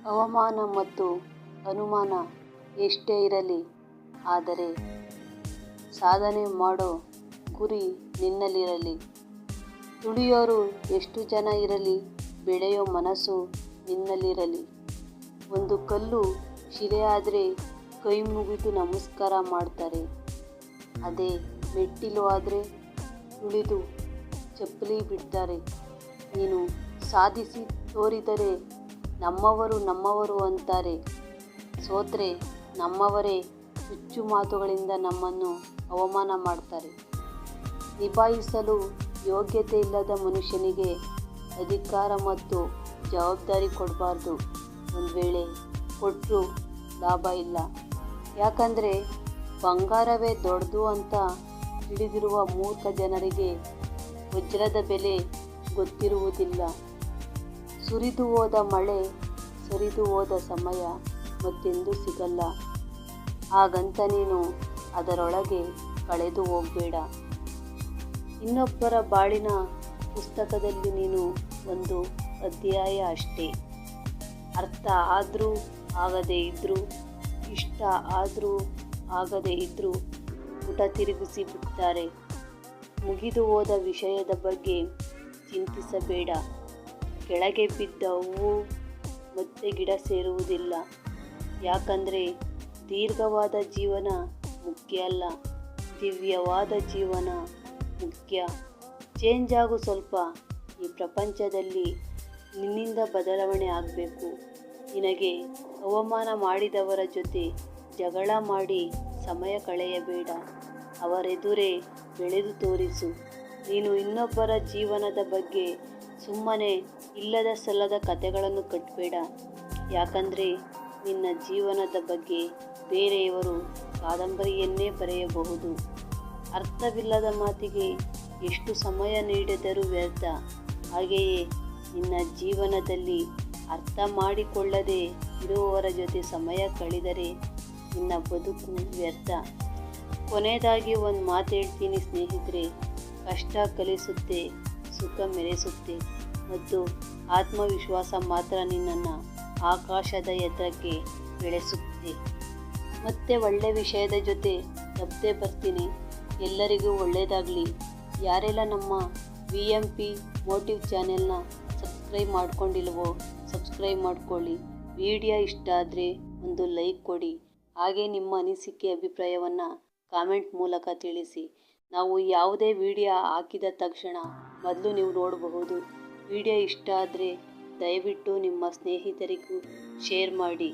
ಅವಮಾನ ಮತ್ತು ಅನುಮಾನ ಎಷ್ಟೇ ಇರಲಿ, ಆದರೆ ಸಾಧನೆ ಮಾಡೋ ಗುರಿ ನಿನ್ನಲ್ಲಿರಲಿ. ತುಳಿಯೋರು ಎಷ್ಟು ಜನ ಇರಲಿ, ಬೆಳೆಯೋ ಮನಸ್ಸು ನಿನ್ನಲ್ಲಿರಲಿ. ಒಂದು ಕಲ್ಲು ಶಿಲೆಯಾದರೆ ಕೈ ಮುಗಿದು ನಮಸ್ಕಾರ ಮಾಡ್ತಾರೆ. ಅದೇ ಮೆಟ್ಟಿಲು ಆದರೆ ತುಳಿದು ಚಪ್ಪಲಿ ಬಿಡ್ತಾರೆ. ನೀನು ಸಾಧಿಸಿ ತೋರಿದರೆ ನಮ್ಮವರು ಅಂತಾರೆ. ಸೋತ್ರೆ ನಮ್ಮವರೇ ಹುಚ್ಚು ಮಾತುಗಳಿಂದ ನಮ್ಮನ್ನು ಅವಮಾನ ಮಾಡ್ತಾರೆ. ನಿಭಾಯಿಸಲು ಯೋಗ್ಯತೆ ಇಲ್ಲದ ಮನುಷ್ಯನಿಗೆ ಅಧಿಕಾರ ಮತ್ತು ಜವಾಬ್ದಾರಿ ಕೊಡಬಾರ್ದು. ಒಂದು ವೇಳೆ ಕೊಟ್ಟರೂ ಲಾಭ ಇಲ್ಲ. ಯಾಕಂದರೆ ಬಂಗಾರವೇ ದೊಡ್ಡದು ಅಂತ ತಿಳಿದಿರುವ ಮೂರ್ಖ ಜನರಿಗೆ ವಜ್ರದ ಬೆಲೆ ಗೊತ್ತಿರುವುದಿಲ್ಲ. ಸುರಿದು ಹೋದ ಮಳೆ, ಸರಿದು ಹೋದ ಸಮಯ ಮತ್ತೆಂದೂ ಸಿಗಲ್ಲ. ಹಾಗಂತ ನೀನು ಅದರೊಳಗೆ ಕಳೆದು ಹೋಗಬೇಡ. ಇನ್ನೊಬ್ಬರ ಬಾಳಿನ ಪುಸ್ತಕದಲ್ಲಿ ನೀನು ಒಂದು ಅಧ್ಯಾಯ ಅಷ್ಟೇ. ಅರ್ಥ ಆದರೂ ಆಗದೇ ಇದ್ದರೂ, ಇಷ್ಟ ಆದರೂ ಆಗದೇ ಇದ್ದರೂ ಪುಟ ತಿರುಗಿಸಿ ಬಿಡ್ತಾರೆ. ಮುಗಿದು ಹೋದ ವಿಷಯದ ಬಗ್ಗೆ ಚಿಂತಿಸಬೇಡ. ಕೆಳಗೆ ಬಿದ್ದ ಹೂವು ಮತ್ತೆ ಗಿಡ ಸೇರುವುದಿಲ್ಲ. ಯಾಕಂದರೆ ದೀರ್ಘವಾದ ಜೀವನ ಮುಖ್ಯ ಅಲ್ಲ, ದಿವ್ಯವಾದ ಜೀವನ ಮುಖ್ಯ. ಚೇಂಜ್ ಆಗು ಸ್ವಲ್ಪ. ಈ ಪ್ರಪಂಚದಲ್ಲಿ ನಿನ್ನಿಂದ ಬದಲಾವಣೆ ಆಗಬೇಕು. ನಿನಗೆ ಅವಮಾನ ಮಾಡಿದವರ ಜೊತೆ ಜಗಳ ಮಾಡಿ ಸಮಯ ಕಳೆಯಬೇಡ. ಅವರೆದುರೇ ಬೆಳೆದು ತೋರಿಸು. ನೀನು ಇನ್ನೊಬ್ಬರ ಜೀವನದ ಬಗ್ಗೆ ಸುಮ್ಮನೆ ಇಲ್ಲದ ಸಲ್ಲದ ಕಥೆಗಳನ್ನು ಕಟ್ಟಬೇಡ. ಯಾಕಂದರೆ ನಿನ್ನ ಜೀವನದ ಬಗ್ಗೆ ಬೇರೆಯವರು ಕಾದಂಬರಿಯನ್ನೇ ಬರೆಯಬಹುದು. ಅರ್ಥವಿಲ್ಲದ ಮಾತಿಗೆ ಎಷ್ಟು ಸಮಯ ನೀಡಿದರೂ ವ್ಯರ್ಥ. ಹಾಗೆಯೇ ನಿನ್ನ ಜೀವನದಲ್ಲಿ ಅರ್ಥ ಮಾಡಿಕೊಳ್ಳದೆ ಇರುವವರ ಜೊತೆ ಸಮಯ ಕಳೆದರೆ ನಿನ್ನ ಬದುಕು ವ್ಯರ್ಥ. ಕೊನೆಯದಾಗಿ ಒಂದು ಮಾತು ಹೇಳ್ತೀನಿ ಸ್ನೇಹಿತರೆ, ಕಷ್ಟ ಕಲಿಸುತ್ತೆ, ಸುಖ ಮೆರೆಸುತ್ತೆ ಮತ್ತು ಆತ್ಮವಿಶ್ವಾಸ ಮಾತ್ರ ನಿನ್ನನ್ನು ಆಕಾಶದ ಎತ್ತರಕ್ಕೆ ಬೆಳೆಸುತ್ತೆ. ಮತ್ತೆ ಒಳ್ಳೆ ವಿಷಯದ ಜೊತೆ ತಪ್ಪದೆ ಬರ್ತೀನಿ. ಎಲ್ಲರಿಗೂ ಒಳ್ಳೆಯದಾಗಲಿ. ಯಾರೆಲ್ಲ ನಮ್ಮ VMP ಮೋಟಿವ್ ಚಾನೆಲ್ನ ಸಬ್ಸ್ಕ್ರೈಬ್ ಮಾಡ್ಕೊಂಡಿಲ್ವೋ ಸಬ್ಸ್ಕ್ರೈಬ್ ಮಾಡ್ಕೊಳ್ಳಿ. ವಿಡಿಯೋ ಇಷ್ಟ ಆದರೆ ಒಂದು ಲೈಕ್ ಕೊಡಿ. ಹಾಗೆ ನಿಮ್ಮ ಅನಿಸಿಕೆ ಅಭಿಪ್ರಾಯವನ್ನು ಕಾಮೆಂಟ್ ಮೂಲಕ ತಿಳಿಸಿ. ನಾವು ಯಾವುದೇ ವಿಡಿಯೋ ಹಾಕಿದ ತಕ್ಷಣ ಮೊದಲು ನೀವು ನೋಡಬಹುದು. ವಿಡಿಯೋ ಇಷ್ಟ ಆದರೆ ದಯವಿಟ್ಟು ನಿಮ್ಮ ಸ್ನೇಹಿತರಿಗೂ ಶೇರ್ ಮಾಡಿ.